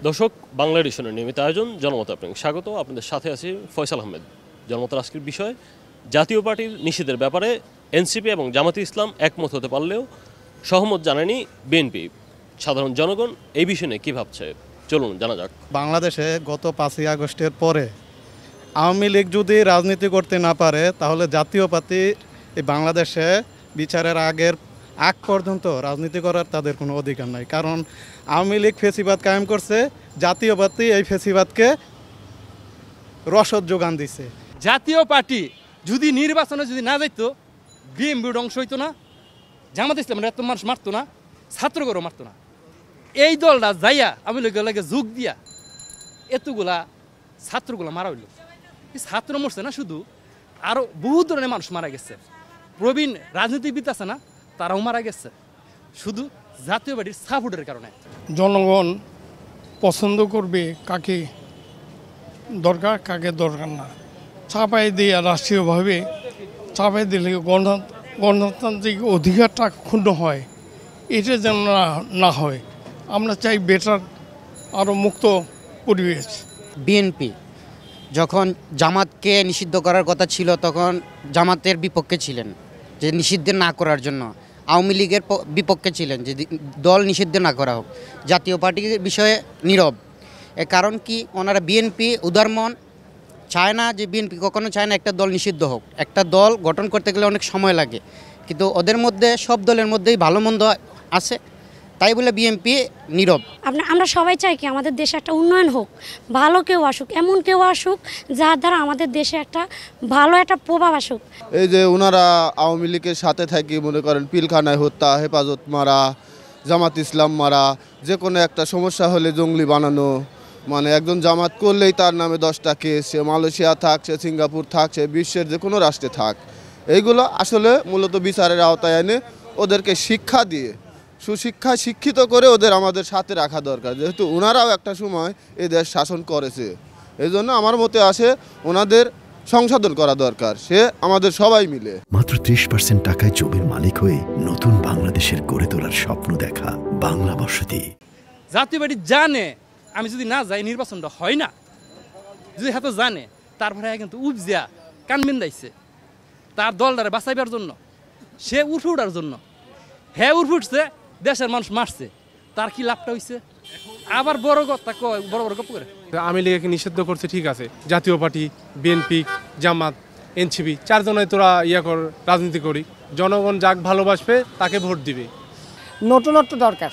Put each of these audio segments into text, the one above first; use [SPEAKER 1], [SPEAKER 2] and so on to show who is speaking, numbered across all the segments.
[SPEAKER 1] দর্শক, বাংলা এডিশনের নিয়মিত আয়োজন জনমত আপনাকে স্বাগত। আপনাদের সাথে আছি ফয়সাল আহমেদ। জনমতের আজকের বিষয় জাতীয় পার্টির নিষেধের ব্যাপারে এনসিপি এবং জামাতে ইসলাম একমত হতে পারলেও সহমত জানায়নি বিএনপি। সাধারণ জনগণ এই বিষয় নিয়ে কী ভাবছে চলুন জানা যাক।
[SPEAKER 2] বাংলাদেশে গত 5ই আগস্টের পরে আওয়ামী লীগ যদি রাজনীতি করতে না পারে তাহলে জাতীয় পার্টি এই বাংলাদেশে বিচারের আগ পর্যন্ত রাজনীতি করার তাদের কোনো অধিকার নাই। কারণ আওয়ামী লীগ ফেসিবাদ কায়েম করছে, জাতীয় পার্টি এই ফেসিবাদকে রসদ যোগান দিছে।
[SPEAKER 3] জাতীয় পার্টি যদি নির্বাচনে যদি না যাইতো, বিএনপির অংশ হইতো না, জামাত ইসলামের এত মানুষ মারতো না, ছাত্রগরও মারতো না। এই দলটা যাইয়া আওয়ামী লীগের লাগে যোগ দিয়া এতগুলা ছাত্রগুলা মারা হইল। ছাত্র মরছে না শুধু, আরও বহু ধরনের মানুষ মারা গেছে। প্রবীণ রাজনীতিবিদ আছে না, তারাও মারা গেছে শুধু জাতীয় পার্টির সাপোর্টের কারণে।
[SPEAKER 4] জনগণ পছন্দ করবে কাকে দরকার, কাকে দরকার না। চাপাই দিয়ে রাষ্ট্রীয়ভাবে চাপাই দিলে গণতান্ত্রিক অধিকারটা ক্ষুণ্ণ হয়, এটা যেন না হয়। আমরা চাই বেটার আরও মুক্ত পরিবেশ।
[SPEAKER 5] বিএনপি যখন জামাতকে নিষিদ্ধ করার কথা ছিল তখন জামাতের বিপক্ষে ছিলেন যে নিষিদ্ধ না করার জন্য, আওয়ামী লীগের বিপক্ষে ছিলেন যে দল নিষিদ্ধ না করা হোক। জাতীয় পার্টির বিষয়ে নীরব। এর কারণ কি, ওনারা বিএনপি উদারমন, চায় না যে বিএনপি কখনো চায় না একটা দল নিষিদ্ধ হোক। একটা দল গঠন করতে গেলে অনেক সময় লাগে, কিন্তু ওদের মধ্যে সব দলের মধ্যেই ভালো মন্দ আছে, তাই বলে বিএনপি নীরব।
[SPEAKER 6] আমরা সবাই চাই কি আমাদের দেশে একটা উন্নয়ন হোক, ভালো কেউ আসুক, এমন কেউ আসুক যার দ্বারা আমাদের দেশে একটা ভালো একটা প্রভাব আসুক।
[SPEAKER 7] এই যে ওনারা আওয়ামী লীগের সাথে থাকি মনে করেন পিলখানায় হত্যা, হেফাজত মারা, জামাত ইসলাম মারা, যে কোনো একটা সমস্যা হলে জঙ্গলি বানানো, মানে একজন জামাত করলেই তার নামে 10টা কেস, সে মালয়েশিয়া থাক, সে সিঙ্গাপুর থাক, সে বিশ্বের যে কোনো রাষ্ট্রে থাক। এইগুলো আসলে মূলত বিচারের আওতায় এনে ওদেরকে শিক্ষা দিয়ে সুশিক্ষায় শিক্ষিত করে ওদের আমাদের সাথে রাখা দরকার, যেহেতু ওনারাও একটা সময় এই দেশ শাসন করেছে। এই জন্য আমার মতে আসে ওনাদের সংশোধন করা দরকার, সে আমাদের সবাই মিলে।
[SPEAKER 8] মাত্র 30% টাকায় জমির মালিক হয়ে নতুন বাংলাদেশের গড়ে তোলার স্বপ্ন দেখা বাংলা বসতি।
[SPEAKER 3] জাতীয় পার্টি জানে আমি যদি না যাই নির্বাচনটা হয় না, যদি হাতে জানে তারপরে কিন্তু উপজিয়া কানবিন দাইছে তার দলটারে বাঁচাইবার জন্য, সে উঠে উঠার জন্য। হ্যাঁ উঠে উঠছে, দেশের মানুষ মারছে, তার কি লাভটা হয়েছে? আবার বড় কথা কয়, বড় বড় গপ করে।
[SPEAKER 4] আওয়ামী লীগকে নিষিদ্ধ করছে ঠিক আছে, জাতীয় পার্টি, বিএনপি, জামাত, এনসিপি চারজনে তোরা রাজনীতি করি, জনগণ যাক ভালোবাসবে তাকে ভোট দিবে।
[SPEAKER 9] নতুনত্ব দরকার।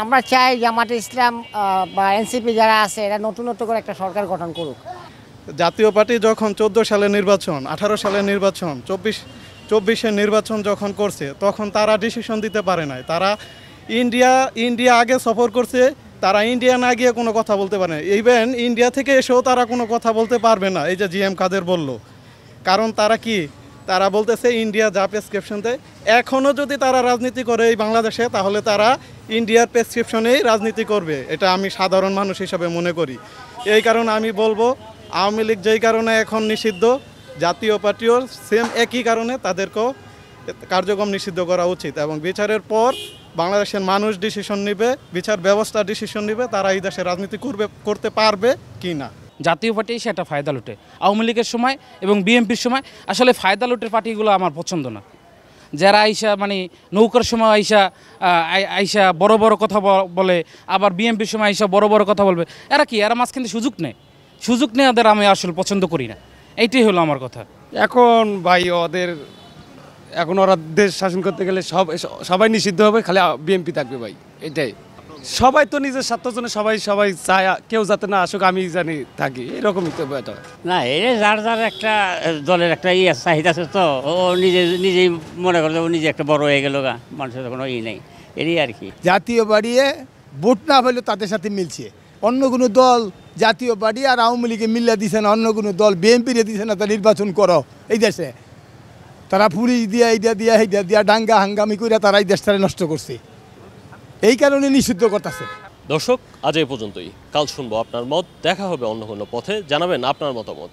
[SPEAKER 9] আমরা চাই জামাতে ইসলাম বা এনসিপি যারা আছে এরা নতুনত্ব করে একটা সরকার গঠন করুক।
[SPEAKER 2] জাতীয় পার্টি যখন 14 সালের নির্বাচন, 18 সালের নির্বাচন, 24-এর নির্বাচন যখন করছে তখন তারা ডিসিশন দিতে পারে নাই। তারা ইন্ডিয়া আগে সফর করছে, তারা ইন্ডিয়া না গিয়ে কোনো কথা বলতে পারে না। ইভেন ইন্ডিয়া থেকে এসেও তারা কোনো কথা বলতে পারবে না, এই যে জিএম কাদের বলল। কারণ তারা বলতেছে ইন্ডিয়া যা প্রেসক্রিপশন দেয়। এখনও যদি তারা রাজনীতি করে এই বাংলাদেশে, তাহলে তারা ইন্ডিয়ার প্রেসক্রিপশনেই রাজনীতি করবে, এটা আমি সাধারণ মানুষ হিসাবে মনে করি। এই কারণে আমি বলবো আওয়ামী লীগ যেই কারণে এখন নিষিদ্ধ, জাতীয় পার্টিও সেম একই কারণে তাদেরকেও কার্যক্রম নিষিদ্ধ করা উচিত। এবং বিচারের পর বাংলাদেশের মানুষ ডিসিশন নেবে, বিচার ব্যবস্থা ডিসিশন নেবে তারা এই দেশে রাজনীতি করতে পারবে কি না।
[SPEAKER 3] জাতীয় পার্টি সেটা ফায়দা লুটে, আওয়ামী লীগের সময় এবং বিএনপির সময় আসলে ফায়দা লুটের পার্টিগুলো আমার পছন্দ না। যারা আইসা মানে নৌকার সময় আইসা বড় বড় কথা বলে, আবার বিএনপির সময় আইসা বড় বড় কথা বলবে, এরা কি এরা মাঝখানে সুযোগ নেই ওদের আমি আসলে পছন্দ করি না। এইটাই হলো আমার কথা।
[SPEAKER 4] এখন ভাই এখন ওরা দেশ শাসন করতে গেলে সবাই নিষিদ্ধ হবে, খালি বিএনপি থাকবে ভাই। এটাই সবাই তো নিজের স্বার্থের জন্য সবাই চায় কেউ যাতে না আসুক, আমি জানি থাকি, এরকমই তো এটা
[SPEAKER 10] না। এই যার একটা দলের একটা চাহিদা আছে, তো ও নিজেই মনে করে ও নিজে একটা বড় হয়ে গেল, মানুষের কোনো নেই, এরই আর কি।
[SPEAKER 11] জাতীয় বাড়িয়ে ভোট না হলেও তাদের সাথে মিলছে, অন্য কোনো দল জাতীয় পার্টি আর আওয়ামী লীগে মিল্লা দিছে না, অন্য কোনো দল বিএনপিরে দিছে না, তা নির্বাচন করো এই দেশে। তারা পুলিশ এইটা দিয়া ডাঙ্গা হাঙ্গামি করে তারা এই দেশটারে নষ্ট করছে, এই কারণে নিষিদ্ধ করতেছে।
[SPEAKER 1] দর্শক, আজ এই পর্যন্তই। কাল শুনবো আপনার মত। দেখা হবে অন্য কোনো পথে। জানাবেন আপনার মতামত।